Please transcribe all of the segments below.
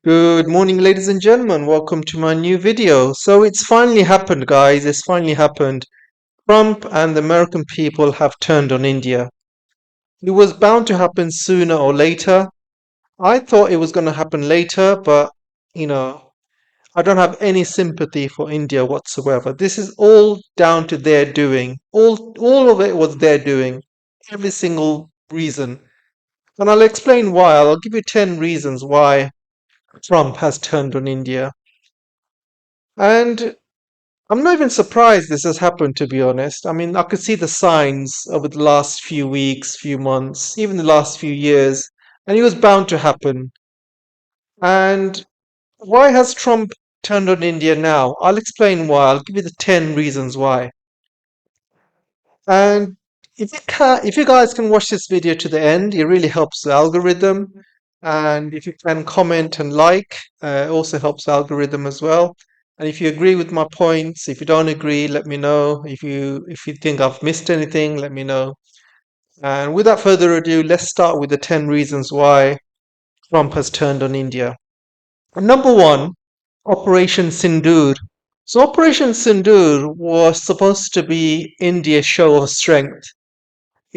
Good morning, ladies and gentlemen. Welcome to my new video. So it's finally happened, guys. It's finally happened. Trump and the American people have turned on India. It was bound to happen sooner or later. I thought it was going to happen later, but you know, I don't have any sympathy for India whatsoever. This is all down to their doing. All of it was their doing. Every single reason. And I'll explain why. I'll give you 10 reasons why Trump has turned on India. And I'm not even surprised this has happened, to be honest. I mean, I could see the signs over the last few weeks, few months, even the last few years, and it was bound to happen. And why has Trump turned on India now? I'll explain why. I'll give you the 10 reasons why. And if you guys can watch this video to the end, it really helps the algorithm. And if you can comment and like, it also helps the algorithm as well. And if you agree with my points, if you don't agree, let me know. If you think I've missed anything, let me know. And without further ado, let's start with the 10 reasons why Trump has turned on India. Number one, Operation Sindoor. So Operation Sindoor was supposed to be India's show of strength.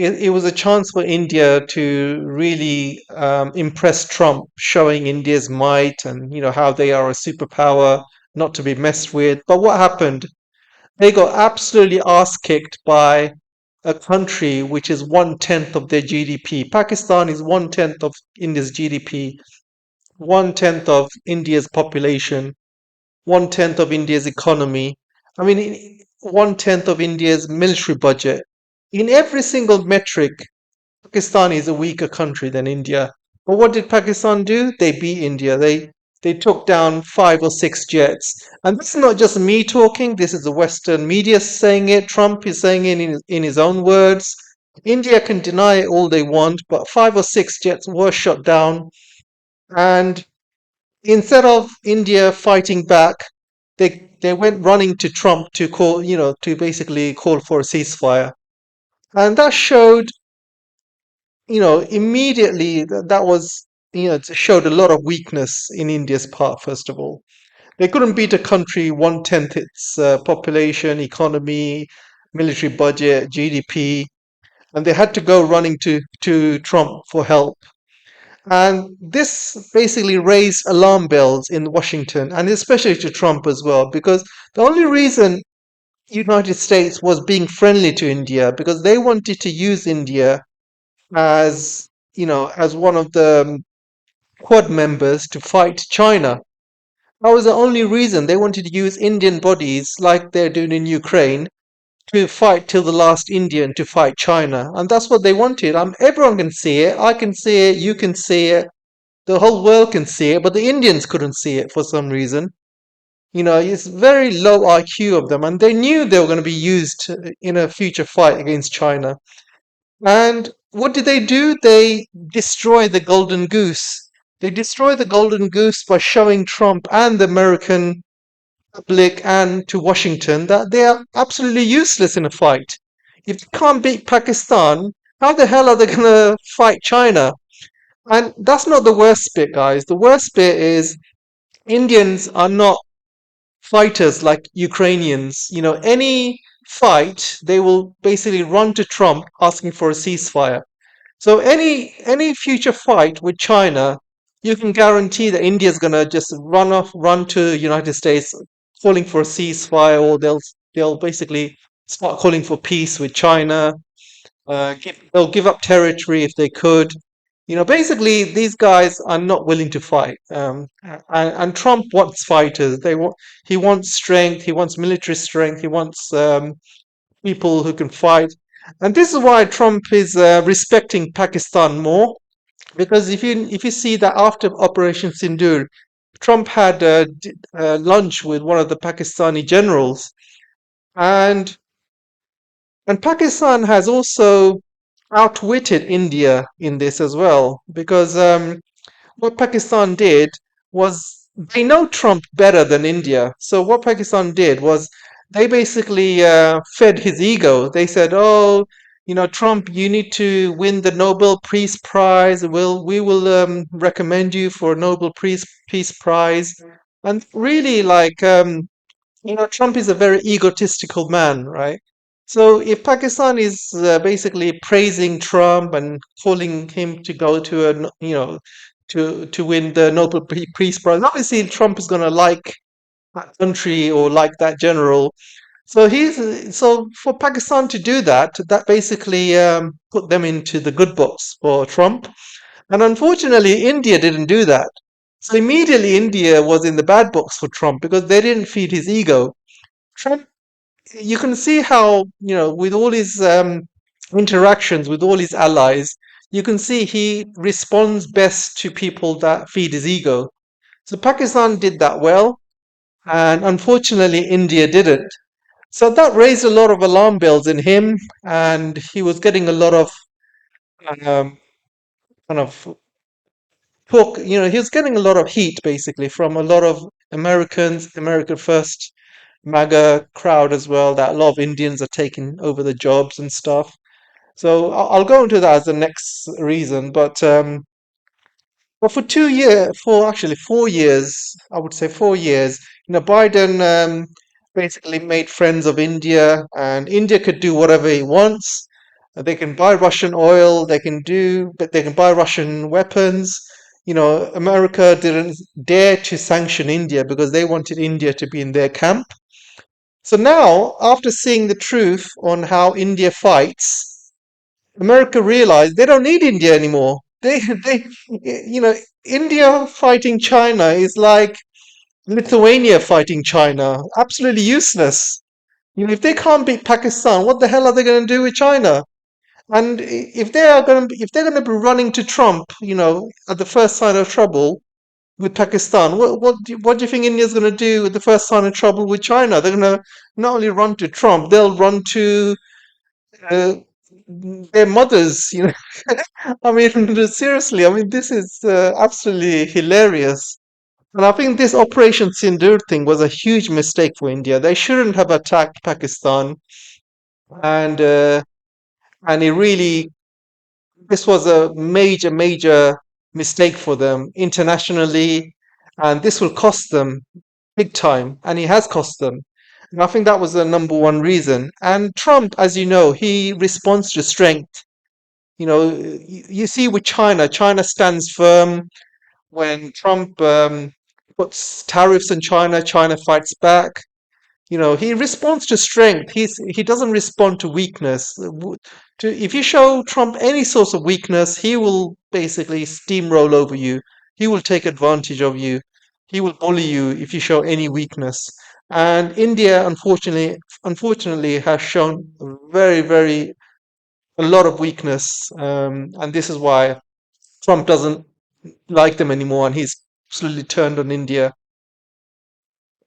It was a chance for India to really impress Trump, showing India's might and how they are a superpower, not to be messed with. But what happened? They got absolutely ass kicked by a country which is 1/10 of their GDP. Pakistan is 1/10 of India's GDP, 1/10 of India's population, 1/10 of India's economy. I mean, 1/10 of India's military budget. In every single metric, Pakistan is a weaker country than India. But what did Pakistan do? They beat India. They took down 5 or 6 jets. And this is not just me talking. This is the Western media saying it. Trump is saying it in his own words. India can deny it all they want, but 5 or 6 jets were shot down. And instead of India fighting back, they went running to Trump to call, to basically call for a ceasefire. And that showed immediately that was, it showed a lot of weakness in India's part, first of all. They couldn't beat a country 1/10 its population, economy, military budget, GDP, and they had to go running to Trump for help. And this basically raised alarm bells in Washington, and especially to Trump as well, because the only reason United States was being friendly to India because they wanted to use India as as one of the Quad members to fight China. That was the only reason they wanted to use Indian bodies like they're doing in Ukraine to fight till the last Indian to fight China. And that's what they wanted. Everyone can see it. I can see it. You can see it. The whole world can see it. But the Indians couldn't see it for some reason. It's very low IQ of them. And they knew they were going to be used in a future fight against China. And what did they do? They destroy the golden goose. They destroy the golden goose by showing Trump and the American public and to Washington that they are absolutely useless in a fight. If they can't beat Pakistan, how the hell are they going to fight China? And that's not the worst bit, guys. The worst bit is Indians are not fighters like Ukrainians. Any fight, they will basically run to Trump asking for a ceasefire. So any future fight with China, you can guarantee that India's gonna just run to United States, calling for a ceasefire, or they'll basically start calling for peace with China. They'll give up territory if they could. Basically, these guys are not willing to fight. And Trump wants fighters. He wants strength. He wants military strength. He wants people who can fight. And this is why Trump is respecting Pakistan more, because if you see that after Operation Sindoor, Trump had lunch with one of the Pakistani generals, and Pakistan has also outwitted India in this as well, because what Pakistan did was they know Trump better than India. So what Pakistan did was they basically fed his ego. They said, "Oh, Trump, you need to win the Nobel Peace Prize. We will recommend you for a Nobel Peace Prize. And really, like, Trump is a very egotistical man, right? So if Pakistan is basically praising Trump and calling him to go to to win the Nobel Peace Prize, obviously Trump is going to like that country or like that general. So for Pakistan to do that, that basically put them into the good books for Trump. And unfortunately, India didn't do that. So immediately India was in the bad books for Trump because they didn't feed his ego. Trump, you can see how, with all his interactions with all his allies, you can see he responds best to people that feed his ego. So Pakistan did that well, and unfortunately, India didn't. So that raised a lot of alarm bells in him, and he was getting a lot of um, kind of talk. He was getting a lot of heat basically from a lot of Americans, America First MAGA crowd as well. That a lot of Indians are taking over the jobs and stuff. So I'll go into that as the next reason, but for 2 years, for actually 4 years, I would say 4 years, Biden basically made friends of India, and India could do whatever he wants. They can buy Russian oil, but they can buy Russian weapons. America didn't dare to sanction India because they wanted India to be in their camp. So now, after seeing the truth on how India fights, America realized they don't need India anymore. You know, India fighting China is like Lithuania fighting China. Absolutely useless. If they can't beat Pakistan, what the hell are they going to do with China? And if they're going to be running to Trump, at the first sign of trouble with Pakistan, what do you think India's going to do with the first sign of trouble with China? They're going to not only run to Trump, they'll run to uh, their mothers. I mean, seriously, I mean, this is absolutely hilarious. And I think this Operation Sindoor thing was a huge mistake for India. They shouldn't have attacked Pakistan, and uh, and it really this was a major, major mistake for them internationally, and this will cost them big time, and it has cost them. And I think that was the number one reason. And Trump, as you know, he responds to strength. You see with China, China stands firm. When Trump puts tariffs on China, China fights back. He responds to strength. He doesn't respond to weakness. If you show Trump any source of weakness, he will basically steamroll over you. He will take advantage of you. He will bully you if you show any weakness. And India, unfortunately, has shown very, very a lot of weakness, and this is why Trump doesn't like them anymore, and he's absolutely turned on India.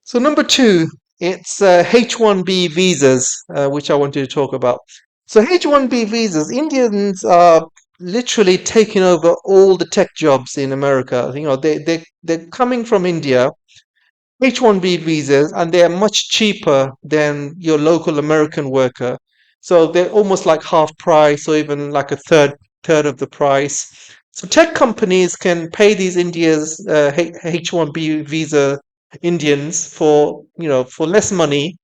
So number two, it's H-1B visas, which I wanted to talk about. So H-1B visas, Indians are literally taking over all the tech jobs in America. They're coming from India, H-1B visas, and they are much cheaper than your local American worker. So they're almost like half price, or even like a third of the price. So tech companies can pay these India's H-1B visa Indians for less money.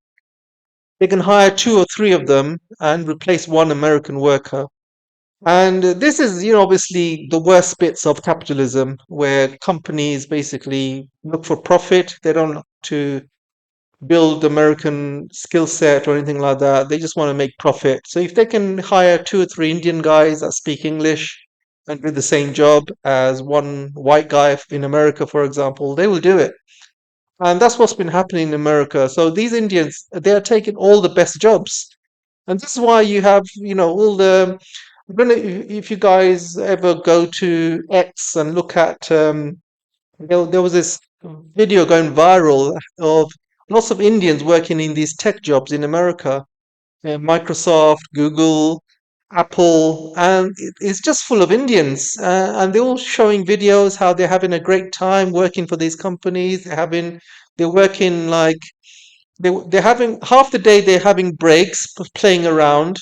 They can hire two or three of them and replace one American worker. And this is, obviously the worst bits of capitalism, where companies basically look for profit. They don't look to build American skill set or anything like that. They just want to make profit. So if they can hire two or three Indian guys that speak English and do the same job as one white guy in America, for example, they will do it. And that's what's been happening in America. So these Indians, they are taking all the best jobs. And this is why you have, all the. I don't know if you guys ever go to X and look at. There was this video going viral of lots of Indians working in these tech jobs in America, Microsoft, Google, Apple, and it's just full of Indians, and they're all showing videos how they're having a great time working for these companies. They're working like they're having half the day they're having breaks, playing around,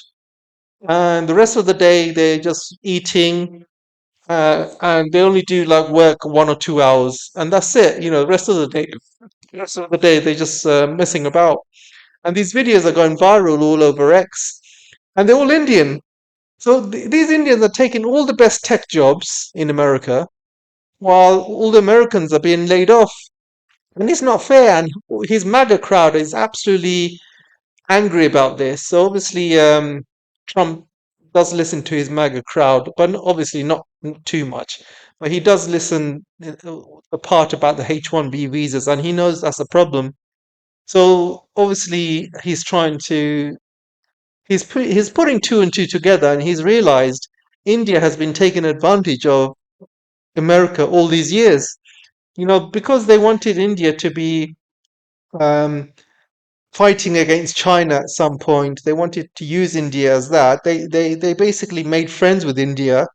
and the rest of the day they're just eating, and they only do like work 1 or 2 hours, and that's it. The rest of the day they're just messing about. And these videos are going viral all over X, and they're all Indian. So these Indians are taking all the best tech jobs in America, while all the Americans are being laid off. And it's not fair. And his MAGA crowd is absolutely angry about this. So obviously, Trump does listen to his MAGA crowd, but obviously not too much. But he does listen the part about the H-1B visas, and he knows that's a problem. So obviously, he's putting two and two together, and he's realized India has been taking advantage of America all these years. Because they wanted India to be um, fighting against China at some point. They wanted to use India as that. They basically made friends with India,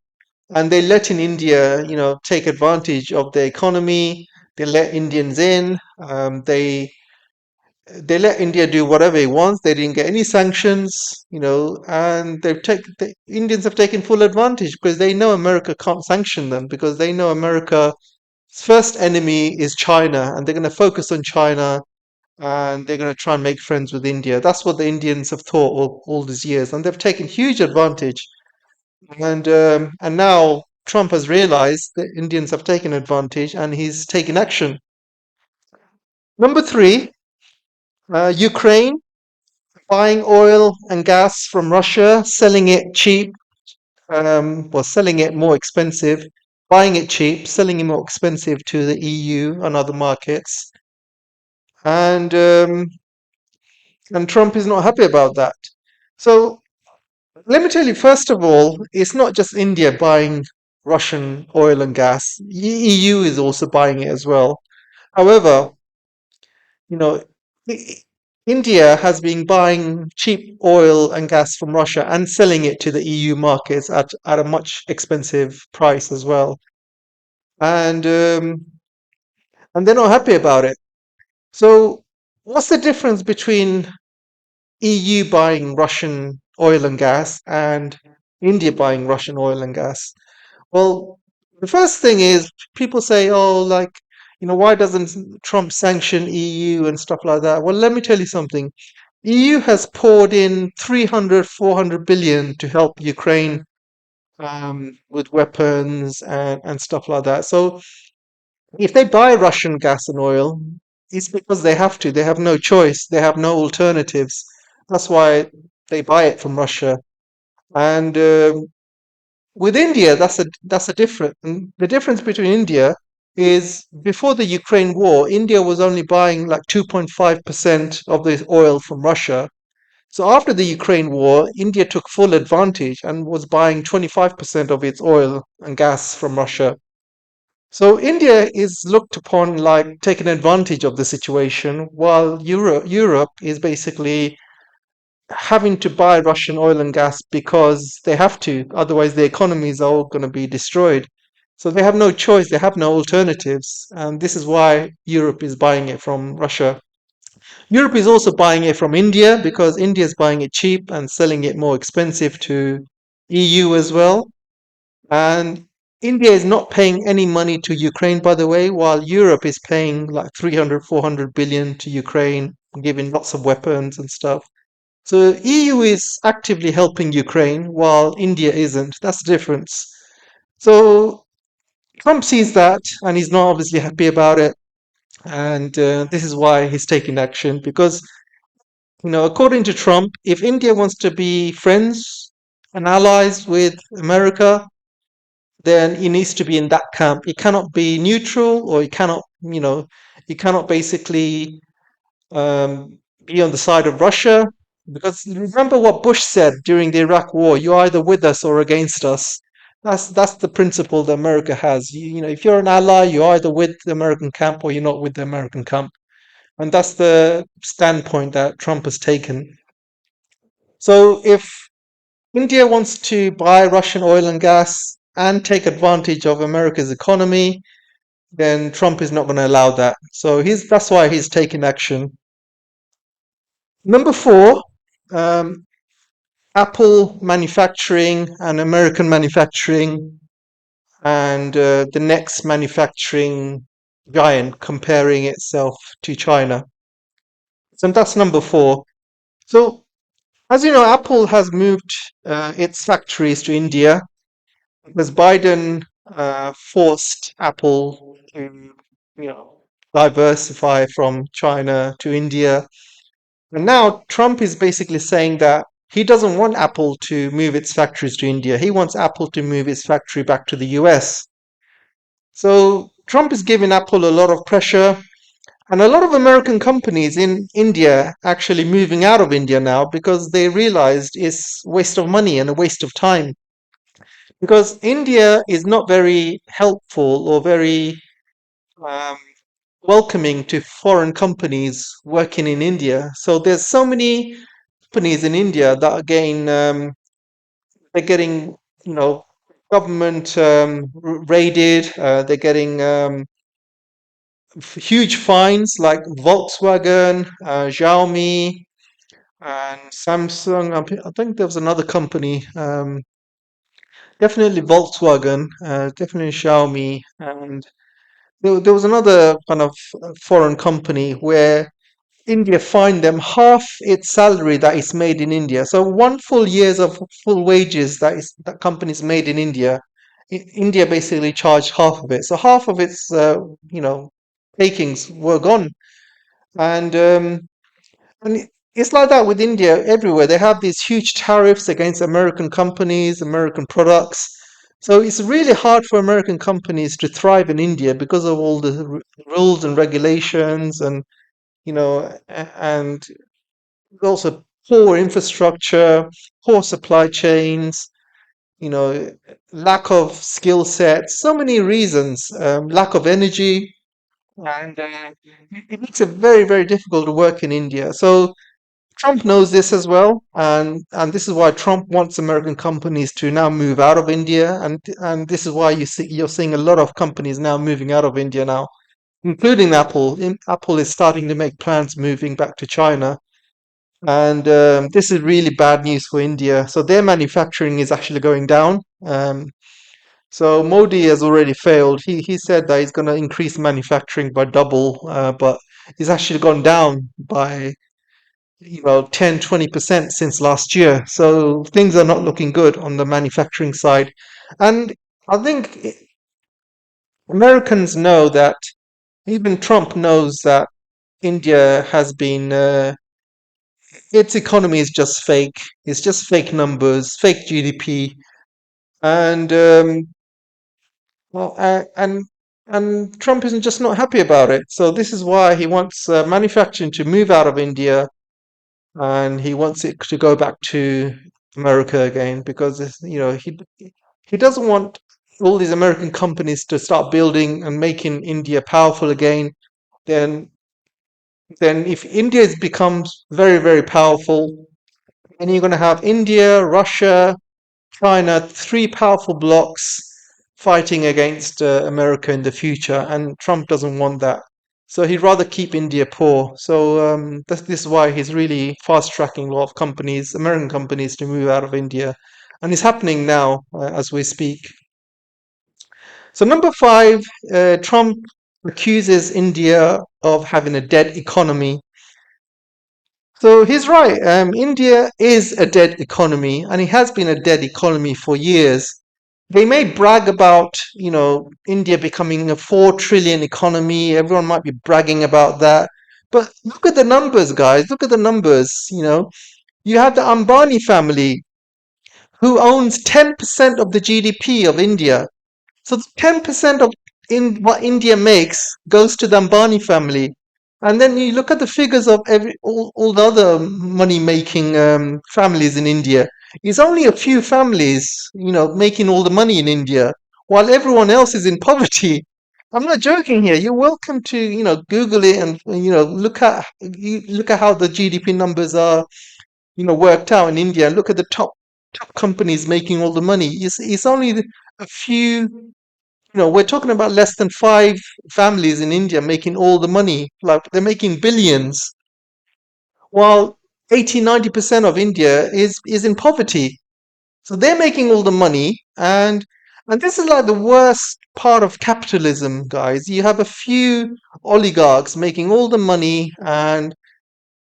and they let in India, take advantage of their economy. They let Indians in. They let India do whatever it wants. They didn't get any sanctions, and the Indians have taken full advantage because they know America can't sanction them, because they know America's first enemy is China, and they're going to focus on China, and they're going to try and make friends with India. That's what the Indians have thought all these years, and they've taken huge advantage. And now Trump has realized that Indians have taken advantage, and he's taken action. Number three, Ukraine buying oil and gas from Russia, selling it cheap, selling it more expensive, buying it cheap, selling it more expensive to the EU and other markets, and Trump is not happy about that. So let me tell you, first of all, it's not just India buying Russian oil and gas. EU is also buying it as well. However, you know, I- India has been buying cheap oil and gas from Russia and selling it to the EU markets at a much expensive price as well. And and they're not happy about it. So what's the difference between EU buying Russian oil and gas and India buying Russian oil and gas? Well, the first thing is people say, oh, like, why doesn't Trump sanction EU and stuff like that? Well, let me tell you something. EU has poured in 300, 400 billion to help Ukraine with weapons and stuff like that. So if they buy Russian gas and oil, it's because they have to. They have no choice. They have no alternatives. That's why they buy it from Russia. And with India, that's a different. The difference between India is before the Ukraine war, India was only buying like 2.5% of the oil from Russia. So after the Ukraine war, India took full advantage and was buying 25% of its oil and gas from Russia. So India is looked upon like taking advantage of the situation, while Europe is basically having to buy Russian oil and gas because they have to, otherwise the economies are all going to be destroyed. So they have no choice, they have no alternatives, and this is why Europe is buying it from Russia. Europe is also buying it from India because India is buying it cheap and selling it more expensive to EU as well. And India is not paying any money to Ukraine, by the way, while Europe is paying like 300, 400 billion to Ukraine, giving lots of weapons and stuff. So EU is actively helping Ukraine while India isn't. That's the difference. So Trump sees that and he's not obviously happy about it. And this is why he's taking action because, according to Trump, if India wants to be friends and allies with America, then it needs to be in that camp. It cannot be neutral, or it cannot basically be on the side of Russia. Because remember what Bush said during the Iraq War: "You're either with us or against us." That's the principle that America has. If you're an ally, you're either with the American camp or you're not with the American camp, and that's the standpoint that Trump has taken. So if India wants to buy Russian oil and gas and take advantage of America's economy, then Trump is not going to allow that. So that's why he's taking action. Number four, um, Apple manufacturing and American manufacturing, and the next manufacturing giant comparing itself to China. So that's number four. So, as you know, Apple has moved its factories to India because Biden forced Apple to, diversify from China to India. And now Trump is basically saying that he doesn't want Apple to move its factories to India. He wants Apple to move its factory back to the US. So Trump is giving Apple a lot of pressure. And a lot of American companies in India actually moving out of India now because they realized it's waste of money and a waste of time. Because India is not very helpful or very um, welcoming to foreign companies working in India. So there's so many companies in India that are getting they're getting you know government raided. They're getting huge fines like Volkswagen, Xiaomi, and Samsung. I think there was another company, definitely Volkswagen, definitely Xiaomi, and there was another kind of foreign company where India fined them half its salary that is made in India. So one full years of full wages that companies made in India, India basically charged half of it. So half of its takings were gone, and it's like that with India everywhere. They have these huge tariffs against American companies, American products. So it's really hard for American companies to thrive in India because of all the rules and regulations and and also poor infrastructure, poor supply chains, you know, lack of skill sets, so many reasons, lack of energy, and it makes it very, very difficult to work in India. So Trump knows this as well, and this is why Trump wants American companies to now move out of India, and this is why you're seeing a lot of companies now moving out of India now, including Apple. Apple is starting to make plans moving back to China. And this is really bad news for India. So their manufacturing is actually going down. So Modi has already failed. He said that he's going to increase manufacturing by double, but he's actually gone down by 10-20% since last year. So things are not looking good on the manufacturing side. And I think Americans know that, even Trump knows that India has been its economy is just fake. It's just fake numbers, fake GDP, and well, and Trump isn't just not happy about it. So this is why he wants manufacturing to move out of India, and he wants it to go back to America again because he doesn't want all these American companies to start building and making India powerful again. Then then if India becomes very, very powerful, then you're going to have India, Russia, China, three powerful blocks fighting against America in the future, and Trump doesn't want that. So he'd rather keep India poor. So this is why he's really fast tracking a lot of companies, American companies, to move out of India, and it's happening now as we speak. So number five, Trump accuses India of having a dead economy. So he's right. India is a dead economy, and it has been a dead economy for years. They may brag about, India becoming a 4 trillion economy. Everyone might be bragging about that. But look at the numbers, guys. Look at the numbers. You have the Ambani family who owns 10% of the GDP of India. So 10% of in what India makes goes to the Ambani family. And then you look at the figures of all the other money making families in India. It's only a few families, making all the money in India, while everyone else is in poverty. I'm not joking here. You're welcome to, Google it and look at how the GDP numbers are, worked out in India. Look at the top companies making all the money. It's only a few, we're talking about less than five families in India making all the money. Like they're making billions. While 80-90% of India is in poverty. So they're making all the money, and this is like the worst part of capitalism, guys. You have a few oligarchs making all the money, and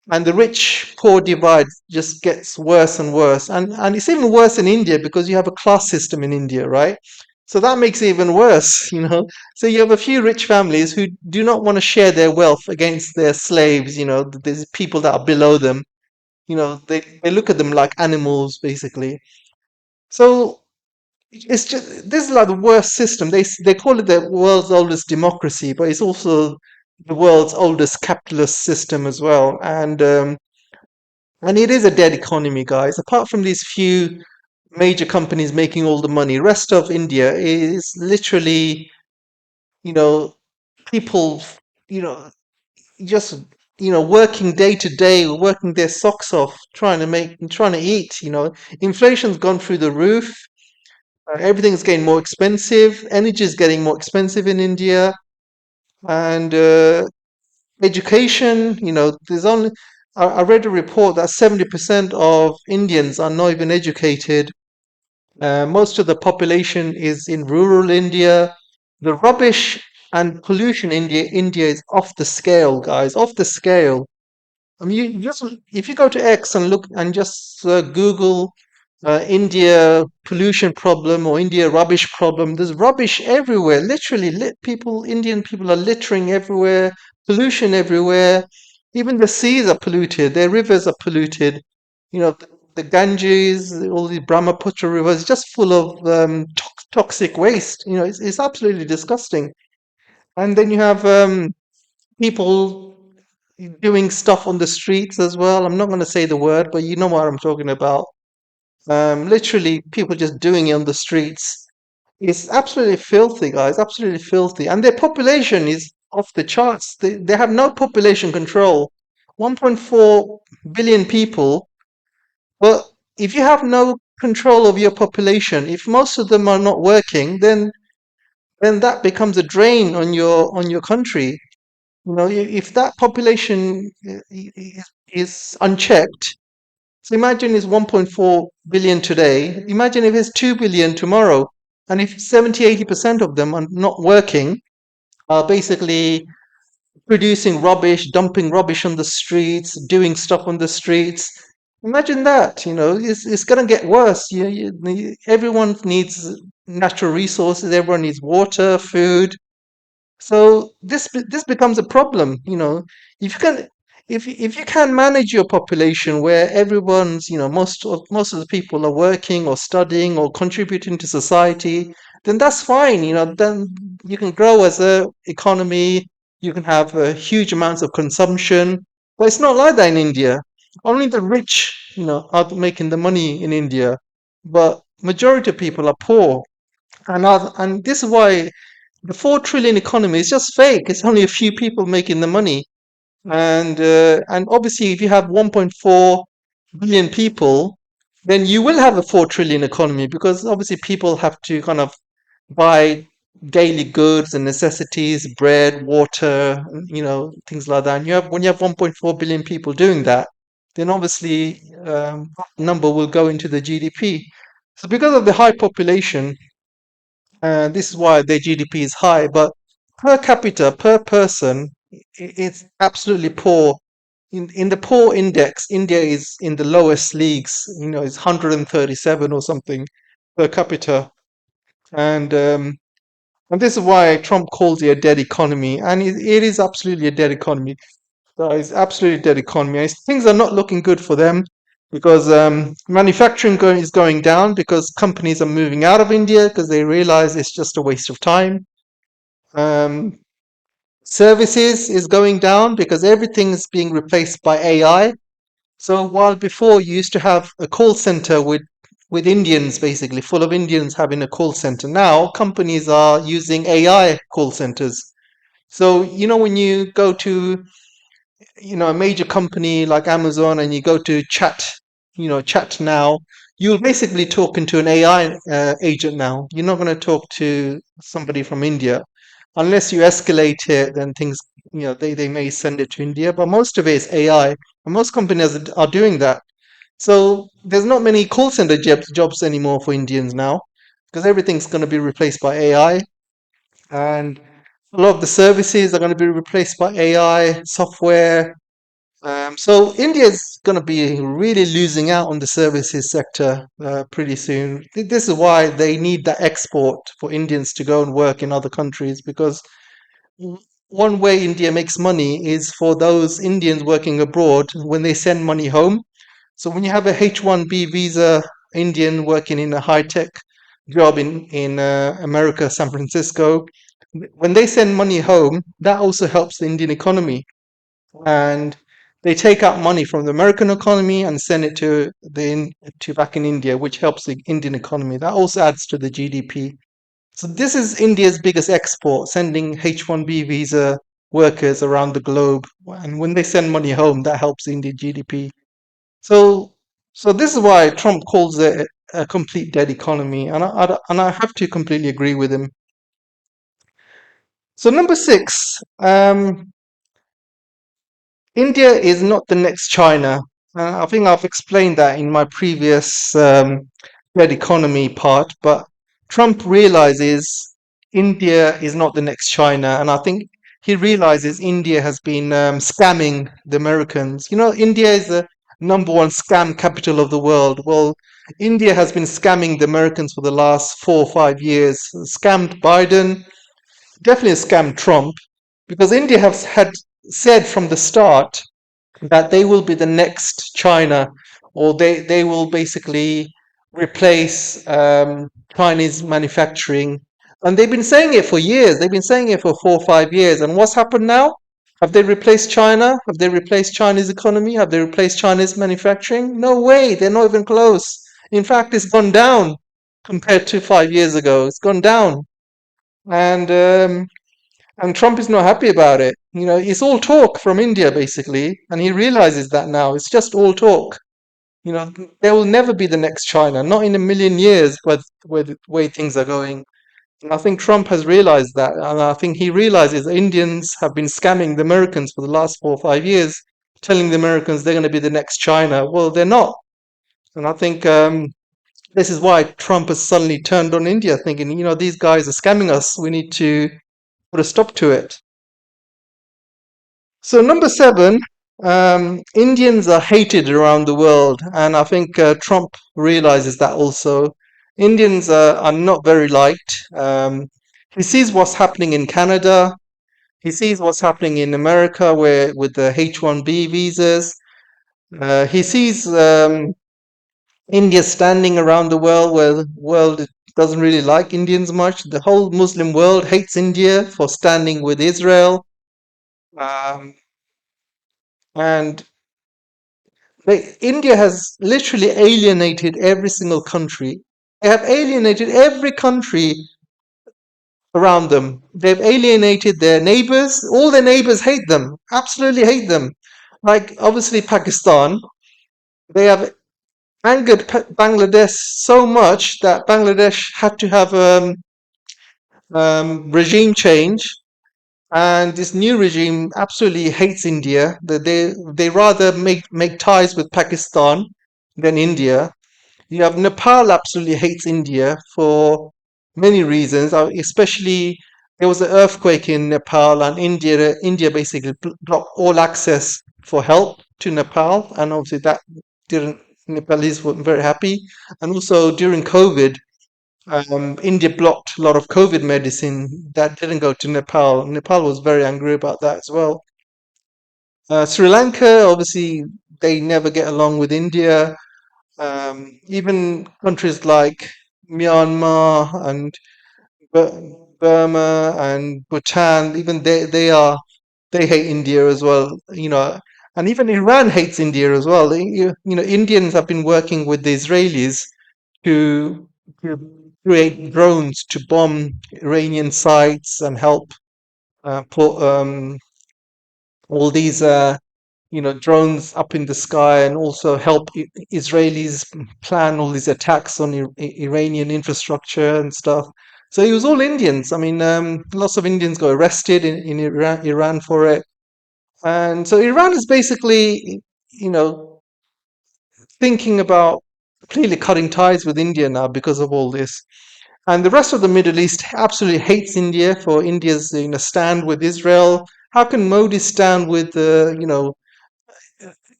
the rich poor divide just gets worse and worse. And it's even worse in India because you have a class system in India, right? So that makes it even worse, you know. So you have a few rich families who do not want to share their wealth against their slaves, you know. There's people that are below them, you know, they look at them like animals, basically. So it's just, this is like the worst system. They call it the world's oldest democracy, but it's also the world's oldest capitalist system as well. And it is a dead economy, guys. Apart from these few major companies making all the money, rest of India is literally, you know, people, you know, just, you know, working day to day, working their socks off, trying to eat. You know, inflation's gone through the roof. Everything's getting more expensive. Energy is getting more expensive in India, and education. You know, there's only. I read a report that 70% of Indians are not even educated. Most of the population is in rural India. The rubbish and pollution in India is off the scale, guys, off the scale. I mean, you just if you go to X and look and just Google India pollution problem or India rubbish problem, there's rubbish everywhere. Literally, Indian people are littering everywhere, pollution everywhere. Even the seas are polluted. Their rivers are polluted. You know, the Ganges, all the Brahmaputra rivers, just full of toxic waste. You know, it's absolutely disgusting. And then you have people doing stuff on the streets as well. I'm not going to say the word, but you know what I'm talking about. Literally, people just doing it on the streets. It's absolutely filthy, guys. Absolutely filthy. And their population is off the charts. They have no population control. 1.4 billion people. But if you have no control of your population, if most of them are not working, then that becomes a drain on your country. You know, if that population is unchecked, so imagine it's 1.4 billion today. Imagine if it's 2 billion tomorrow. And if 70-80% of them are not working, are basically producing rubbish, dumping rubbish on the streets, doing stuff on the streets. Imagine that, you know, it's going to get worse. Everyone needs natural resources, everyone needs water, food. So this becomes a problem, you know. If you can if you can manage your population where everyone's, you know, most of the people are working or studying or contributing to society, then that's fine, you know. Then you can grow as a economy, you can have huge amounts of consumption. But it's not like that in India. Only the rich, you know, are making the money in India, but majority of people are poor. And this is why the 4 trillion economy is just fake. It's only a few people making the money, and obviously, if you have 1.4 billion people, then you will have a 4 trillion economy because obviously people have to kind of buy daily goods and necessities, bread, water, you know, things like that. And when you have 1.4 billion people doing that, then obviously that number will go into the GDP. So because of the high population, this is why their GDP is high, but per capita, per person, it's absolutely poor. In the poor index, India is in the lowest leagues. You know, it's 137 or something per capita, and um, and this is why Trump calls it a dead economy, and it is absolutely a dead economy. So it's absolutely dead economy. And things are not looking good for them because manufacturing is going down because companies are moving out of India because they realize it's just a waste of time. Um, Services is going down because everything is being replaced by AI. So while before you used to have a call center with Indians basically full of Indians having a call center, now companies are using AI call centers. So you know when you go to, you know, a major company like Amazon and you go to chat, you know, chat now, you're basically talking to an AI agent now. You're not going to talk to somebody from India unless you escalate it. Then things they may send it to India, but most of it is AI, and most companies are doing that. So there's not many call center jobs anymore for Indians now, because everything's going to be replaced by AI, and a lot of the services are going to be replaced by AI software. So India is going to be really losing out on the services sector pretty soon. This is why they need that export for Indians to go and work in other countries, because one way India makes money is for those Indians working abroad when they send money home. So when you have a H-1B visa Indian working in a high-tech job in America, San Francisco, when they send money home, that also helps the Indian economy. And they take out money from the American economy and send it to back in India, which helps the Indian economy. That also adds to the GDP. So this is India's biggest export, sending H-1B visa workers around the globe. And when they send money home, that helps Indian GDP. So, so this is why Trump calls it a complete dead economy, and I have to completely agree with him. So number six, India is not the next China. I think I've explained that in my previous red economy part, but Trump realizes India is not the next China, and I think he realizes India has been scamming the Americans. India is the number one scam capital of the world. Well, India has been scamming the Americans for the last 4 or 5 years, scammed Biden, definitely scammed Trump, because India has had said from the start that they will be the next China, or they will basically replace Chinese manufacturing. And they've been saying it for years. They've been saying it for 4 or 5 years. And what's happened now? Have they replaced China? Have they replaced Chinese economy? Have they replaced Chinese manufacturing? No way. They're not even close. In fact, it's gone down compared to 5 years ago. It's gone down. And and Trump is not happy about it. It's all talk from India, basically, and he realizes that now. It's just all talk. There will never be the next China, not in a million years, with the way things are going. And I think Trump has realized that, and I think he realizes Indians have been scamming the Americans for the last 4 or 5 years, telling the Americans they're going to be the next China. Well, they're not. And I think this is why Trump has suddenly turned on India, thinking, these guys are scamming us. We need to put a stop to it. So number seven, Indians are hated around the world, and I think Trump realizes that also. Indians are not very liked. He sees what's happening in Canada. He sees what's happening in America, where with the H-1B visas. He sees India standing around the world, where the world doesn't really like Indians much. The whole Muslim world hates India for standing with Israel. Um, and India has literally alienated every single country. They have alienated every country around them. They've alienated their neighbors. All their neighbors hate them, absolutely hate them. Like, obviously, Pakistan, they have angered Bangladesh so much that Bangladesh had to have regime change. And this new regime absolutely hates India. They rather make ties with Pakistan than India. You have Nepal absolutely hates India for many reasons, especially there was an earthquake in Nepal, and India basically blocked all access for help to Nepal, and obviously that didn't Nepalese weren't very happy. And also during COVID, India blocked a lot of COVID medicine that didn't go to Nepal. Nepal was very angry about that as well. Sri Lanka, obviously, they never get along with India. Even countries like Myanmar and Burma and Bhutan, even they hate India as well. And even Iran hates India as well. Indians have been working with the Israelis to create drones to bomb Iranian sites and help put all these drones up in the sky, and also help Israelis plan all these attacks on Iranian infrastructure and stuff. So it was all Indians. I mean, lots of Indians got arrested in Iran for it. And so Iran is basically, you know, thinking about clearly cutting ties with India now because of all this. And the rest of the Middle East absolutely hates India for India's, stand with Israel. How can Modi stand with, a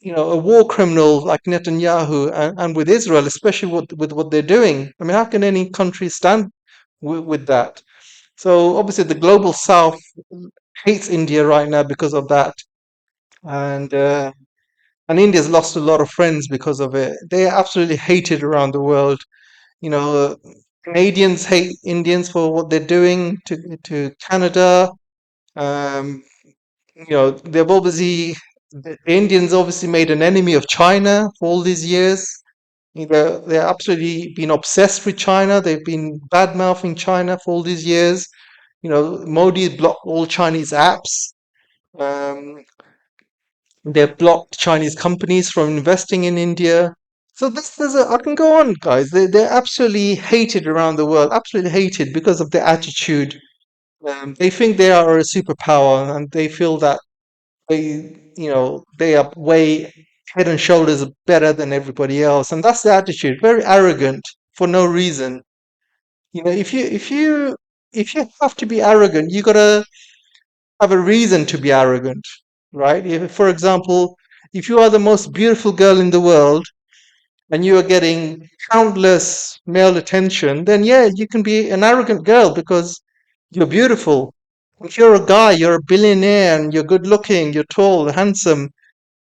war criminal like Netanyahu and with Israel, especially with what they're doing? I mean, how can any country stand with that? So obviously, the global South hates India right now because of that, and India's lost a lot of friends because of it. They are absolutely hated around the world. You know, Canadians hate Indians for what they're doing to Canada. Um, they've obviously the Indians obviously made an enemy of China for all these years. They're absolutely been obsessed with China. They've been bad mouthing China for all these years. Modi blocked all Chinese apps. Um, they've blocked Chinese companies from investing in India. So I can go on, guys. They're absolutely hated around the world, absolutely hated because of their attitude. They think they are a superpower, and they feel that they are way head and shoulders better than everybody else, and that's the attitude. Very arrogant for no reason. If you have to be arrogant, you gotta have a reason to be arrogant, right? If, for example, if you are the most beautiful girl in the world and you are getting countless male attention, then yeah, you can be an arrogant girl because you're beautiful. If you're a guy, you're a billionaire and you're good looking, you're tall, handsome,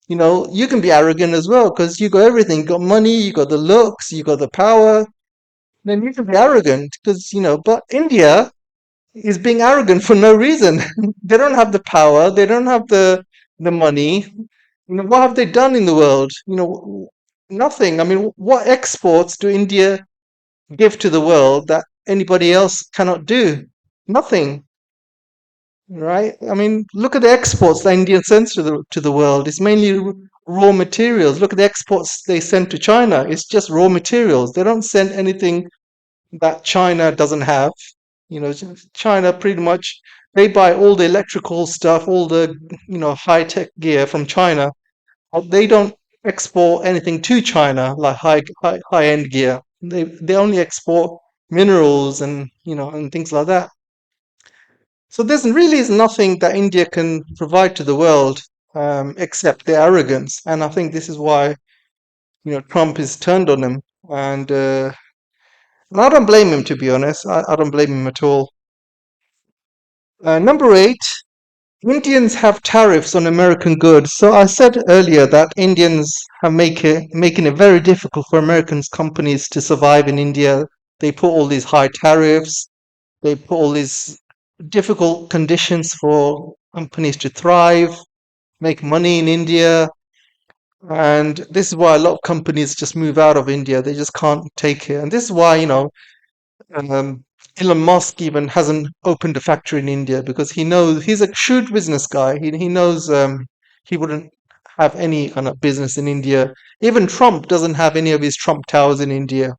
you can be arrogant as well because you got everything. You got money, you got the looks, you got the power. Then you can be arrogant because, but India is being arrogant for no reason. They don't have the power, they don't have the money. What have they done in the world? Nothing. I mean, what exports do India give to the world that anybody else cannot do? Nothing, right? I mean, look at the exports that India sends to the world. It's mainly raw materials. Look at the exports they send to China. It's just raw materials. They don't send anything that China doesn't have. China pretty much they buy all the electrical stuff, all the high tech gear from China. They don't export anything to China like high end gear. They only export minerals and things like that. So there's really is nothing that India can provide to the world except their arrogance, and I think this is why Trump is turned on them, and I don't blame him, to be honest. I don't blame him at all. Number eight, Indians have tariffs on American goods. So I said earlier that Indians have making it very difficult for American companies to survive in India. They put all these high tariffs. They put all these difficult conditions for companies to thrive, make money in India. And this is why a lot of companies just move out of India. They just can't take it. And this is why, um, Elon Musk even hasn't opened a factory in India because he knows he's a shrewd business guy. He knows he wouldn't have any kind of business in India. Even Trump doesn't have any of his Trump towers in India.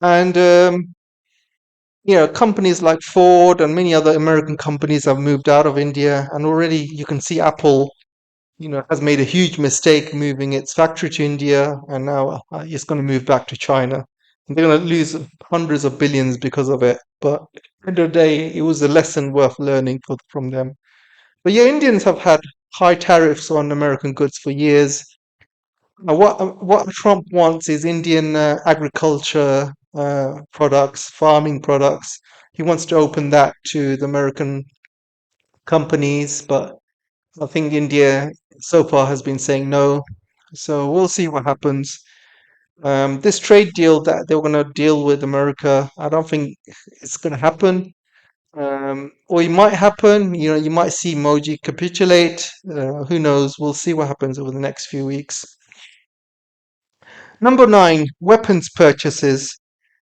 And companies like Ford and many other American companies have moved out of India, and already you can see Apple, has made a huge mistake moving its factory to India, and now it's going to move back to China. And they're going to lose hundreds of billions because of it. But at the end of the day, it was a lesson worth learning from them. But yeah, Indians have had high tariffs on American goods for years. What Trump wants is Indian agriculture products, farming products. He wants to open that to the American companies, but I think India so far has been saying no. So we'll see what happens. This trade deal that they were going to deal with America, I don't think it's going to happen. Or it might happen. You might see Modi capitulate. Who knows? We'll see what happens over the next few weeks. Number nine, weapons purchases.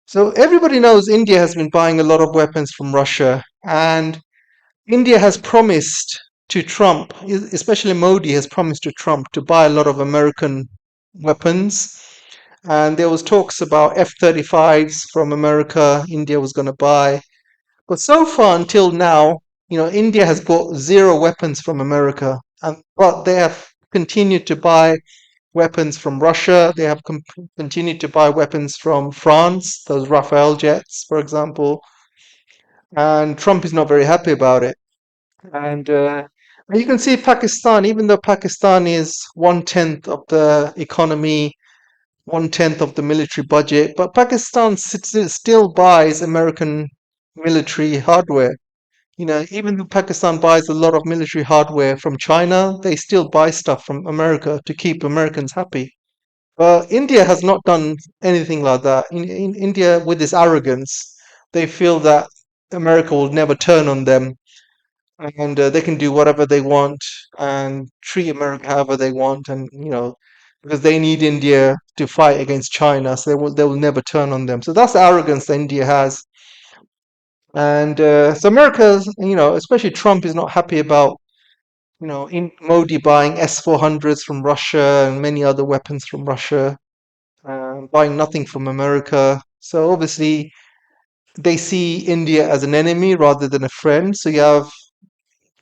So everybody knows India has been buying a lot of weapons from Russia, and India has promised to Trump, especially Modi has promised to Trump to buy a lot of American weapons. and there was talks about F-35s from America. India was going to buy, but so far until now, India has bought zero weapons from America, and but they have continued to buy weapons from Russia. They have continued to buy weapons from France, those Rafale jets, for example. And Trump is not very happy about it. And you can see Pakistan, even though Pakistan is 1/10 of the economy, 1/10 of the military budget, but Pakistan still buys American military hardware. Even though Pakistan buys a lot of military hardware from China, they still buy stuff from America to keep Americans happy. India has not done anything like that. In India, with this arrogance, they feel that America will never turn on them, and they can do whatever they want and treat America however they want, and because they need India to fight against China, so they will never turn on them. So that's the arrogance that India has, and so America, especially Trump, is not happy about in Modi buying S-400s from Russia and many other weapons from Russia, buying nothing from America. So obviously they see India as an enemy rather than a friend. So you have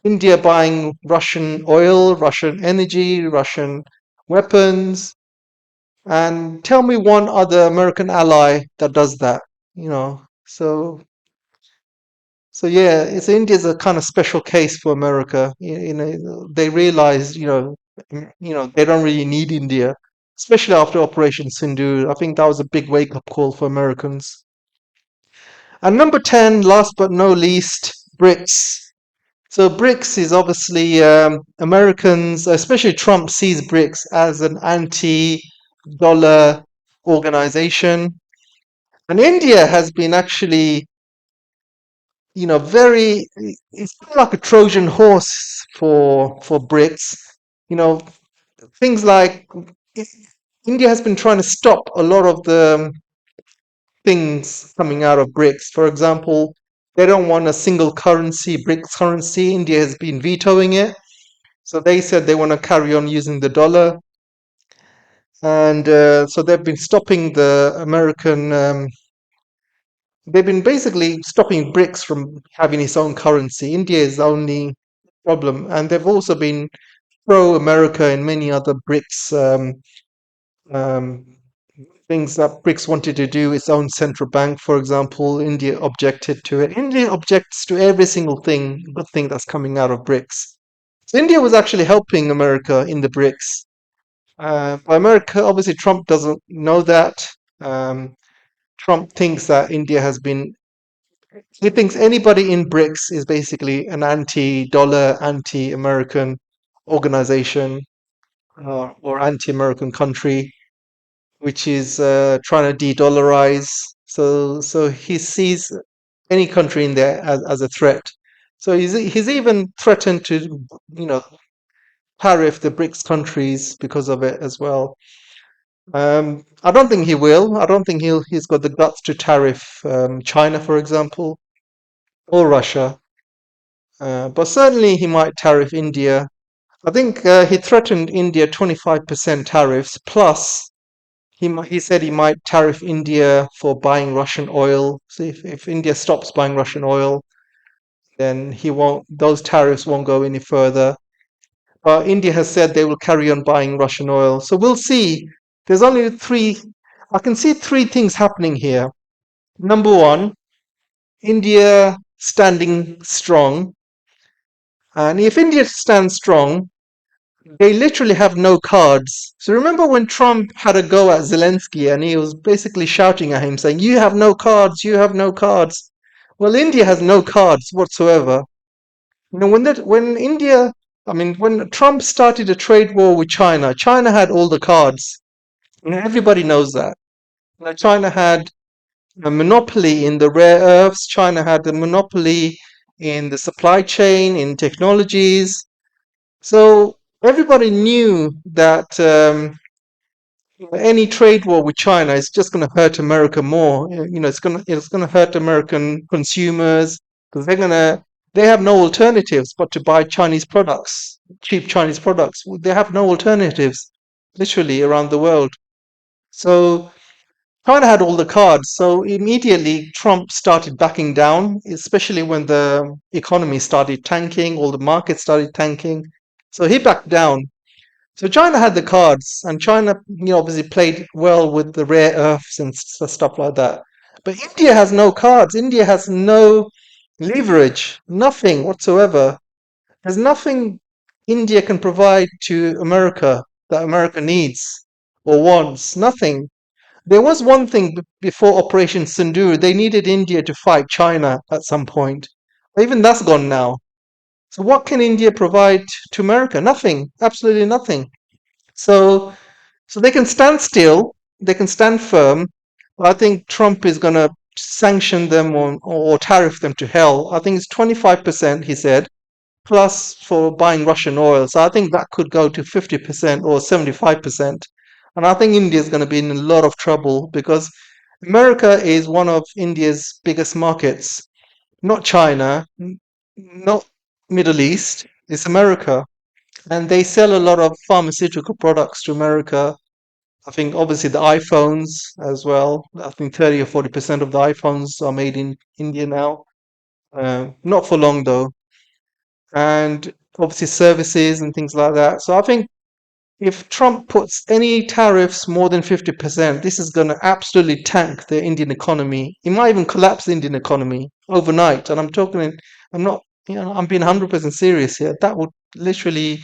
India buying Russian oil, Russian energy, Russian weapons. And tell me one other American ally that does that, you know. So yeah, it's India's a kind of special case for America. They realize, they don't really need India, especially after Operation Sindoor. I think that was a big wake-up call for Americans. And number 10, last but no least, BRICS. So BRICS is obviously Americans, especially Trump, sees BRICS as an anti-dollar organization, and India has been actually, very. It's been like a Trojan horse for BRICS. You know, things like i- India has been trying to stop a lot of the things coming out of BRICS. For example, they don't want a single currency, BRICS currency. India has been vetoing it. So they said they want to carry on using the dollar, and so they've been stopping the American. They've been basically stopping BRICS from having its own currency. India is the only problem, and they've also been pro-America in many other BRICS um, things that BRICS wanted to do. Its own central bank, for example, India objected to it. India objects to every single good thing that's coming out of BRICS. So India was actually helping America in the BRICS. But America, obviously, Trump doesn't know that. Um, Trump thinks that India has been. He thinks anybody in BRICS is basically an anti-dollar, anti-American organization or anti-American country, which is trying to de-dollarize. So he sees any country in there as a threat. So he's even threatened to, you know, tariff the BRICS countries because of it as well. I don't think he will. I don't think he's got the guts to tariff China, for example, or Russia. But certainly he might tariff India. I think he threatened India 25% tariffs plus he said he might tariff India for buying Russian oil. So if India stops buying Russian oil, then he won't. Those tariffs won't go any further. India has said they will carry on buying Russian oil. So we'll see. There's only three. I can see three things happening here. Number one, India standing strong, and if India stands strong, they literally have no cards. So remember when Trump had a go at Zelensky and he was basically shouting at him saying, "You have no cards, you have no cards." Well, India has no cards whatsoever. When Trump started a trade war with China, China had all the cards. Everybody knows that. China had a monopoly in the rare earths. China had a monopoly in the supply chain, in technologies. So everybody knew that any trade war with China is just going to hurt America more. It's going to hurt American consumers because they have no alternatives but to buy Chinese products, cheap Chinese products. They have no alternatives, literally around the world. So China had all the cards. So immediately Trump started backing down, especially when the economy started tanking, all the markets started tanking. So he backed down. So China had the cards, and China, obviously played well with the rare earths and stuff like that. But India has no cards. India has no leverage, nothing whatsoever. There's nothing India can provide to America that America needs or wants. Nothing. There was one thing before Operation Sindoor. They needed India to fight China at some point. Even that's gone now. So what can India provide to America? Nothing. Absolutely nothing. So so they can stand still, they can stand firm. I think Trump is going to sanction them or tariff them to hell. I think it's 25%, he said, plus for buying Russian oil. So I think that could go to 50% or 75%. And I think India is going to be in a lot of trouble because America is one of India's biggest markets, not China, not Middle East, it's America. And they sell a lot of pharmaceutical products to America. I think obviously the iPhones as well. I think 30 or 40% of the iPhones are made in India now. Not for long though. And obviously services and things like that. So I think if Trump puts any tariffs more than 50%, this is going to absolutely tank the Indian economy. It might even collapse the Indian economy overnight. And I'm not, I'm being 100% serious here. That would literally,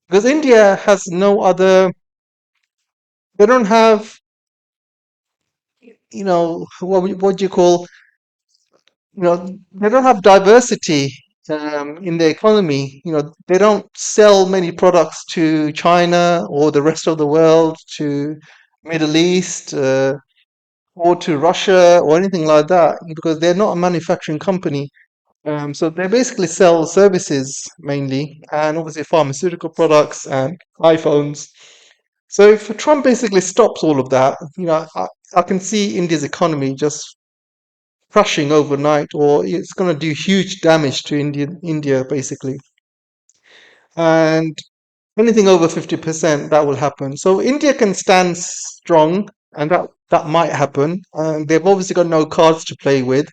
because India has no other, they don't have, what do you call, they don't have diversity in the economy. They don't sell many products to China or the rest of the world, to Middle East, or to Russia or anything like that, because they're not a manufacturing company. So they basically sell services mainly, and obviously pharmaceutical products and iPhones. So if Trump basically stops all of that, I can see India's economy just crashing overnight, or it's going to do huge damage to India basically. And anything over 50%, that will happen. So India can stand strong, and that might happen. And they've obviously got no cards to play with,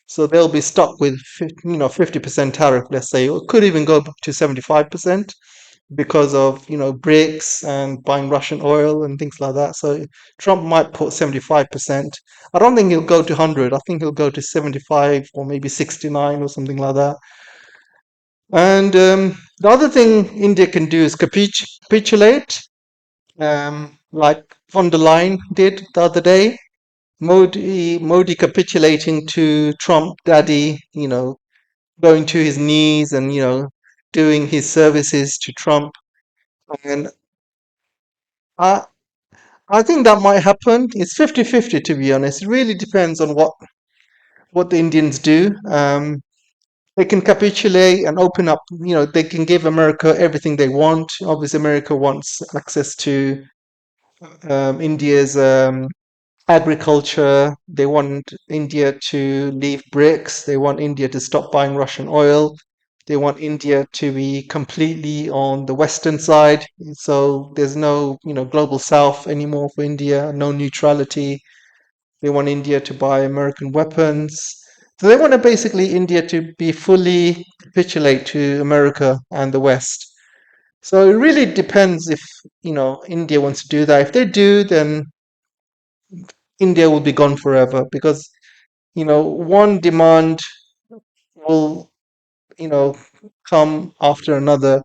so they'll be stuck with 50% tariff, let's say, or it could even go up to 75% because of BRICS and buying Russian oil and things like that. So Trump might put 75%. I don't think he'll go to 100. I think he'll go to 75 or maybe 69 or something like that. And the other thing India can do is capitulate, like von der Leyen did the other day. Modi capitulating to Trump, daddy, going to his knees and doing his services to Trump. And I I think that might happen. It's 50-50, to be honest. It really depends on what the Indians do. They can capitulate and open up, they can give America everything they want. Obviously, America wants access to India's agriculture. They want India to leave BRICS. They want India to stop buying Russian oil. They want India to be completely on the Western side. So there's no, global South anymore for India, no neutrality. They want India to buy American weapons. So they want to basically India to be fully capitulate to America and the West. So it really depends if, India wants to do that. If they do, then India will be gone forever because, one demand will, you know, come after another.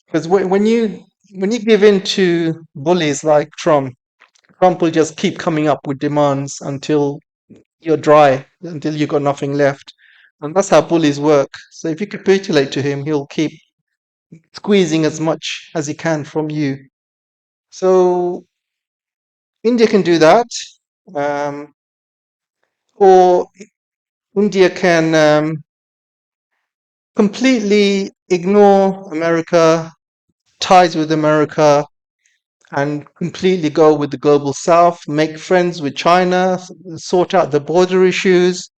Because when you give in to bullies like Trump, Trump will just keep coming up with demands until you're dry, until you've got nothing left. And that's how bullies work. So if you capitulate to him, he'll keep squeezing as much as he can from you. So India can do that. Um, or India can completely ignore America, ties with America, and completely go with the global south, make friends with China, sort out the border issues,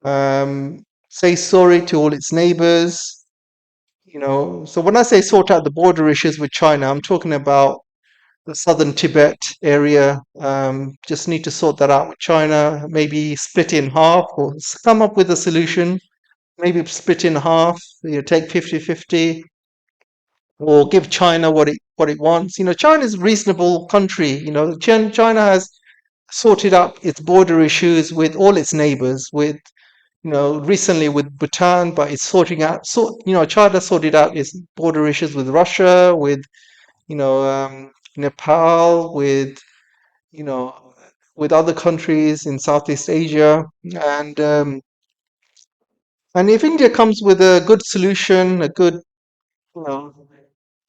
say sorry to all its neighbors. So when I say sort out the border issues with China, I'm talking about the southern Tibet area. Just need to sort that out with China. Maybe split in half or come up with a solution. Maybe split in half. Take 50-50, or give China what it wants. China's a reasonable country. China has sorted out its border issues with all its neighbors. With recently with Bhutan, but it's sorting out. China sorted out its border issues with Russia, with Nepal, you know, with other countries in Southeast Asia, and um, and if India comes with a good solution, a you know,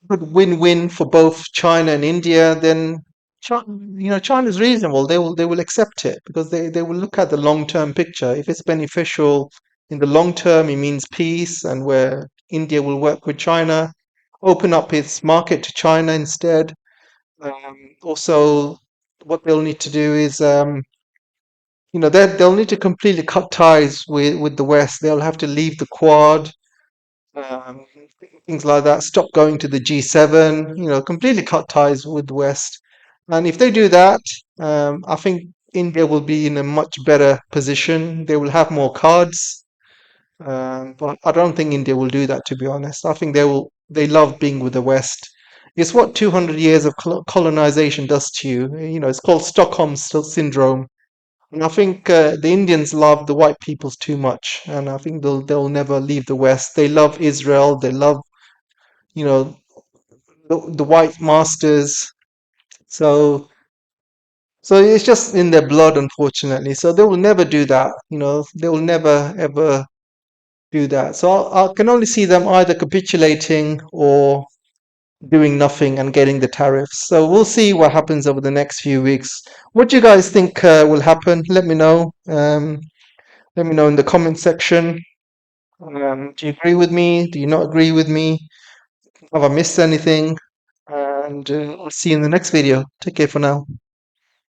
good win-win for both China and India, then China is reasonable. They will accept it because they will look at the long-term picture. If it's beneficial in the long term, it means peace, and where India will work with China, open up its market to China instead. Also, what they'll need to do is, they'll need to completely cut ties with the West. They'll have to leave the Quad, um, things like that. Stop going to the G7. Completely cut ties with the West. And if they do that, I think India will be in a much better position. They will have more cards. But I don't think India will do that, to be honest. I think they will. They love being with the West. It's what 200 years of colonization does to you. It's called Stockholm syndrome. And I think the Indians love the white peoples too much, and I think they'll never leave the West. They love Israel. They love you know the white masters. So it's just in their blood, unfortunately. So they will never do that. They will never ever do that. So I can only see them either capitulating or doing nothing and getting the tariffs. So we'll see what happens over the next few weeks. What do you guys think will happen? Let me know. Let me know in the comment section. Do you agree with me? Do you not agree with me? Have I missed anything? And I'll see you in the next video. Take care for now.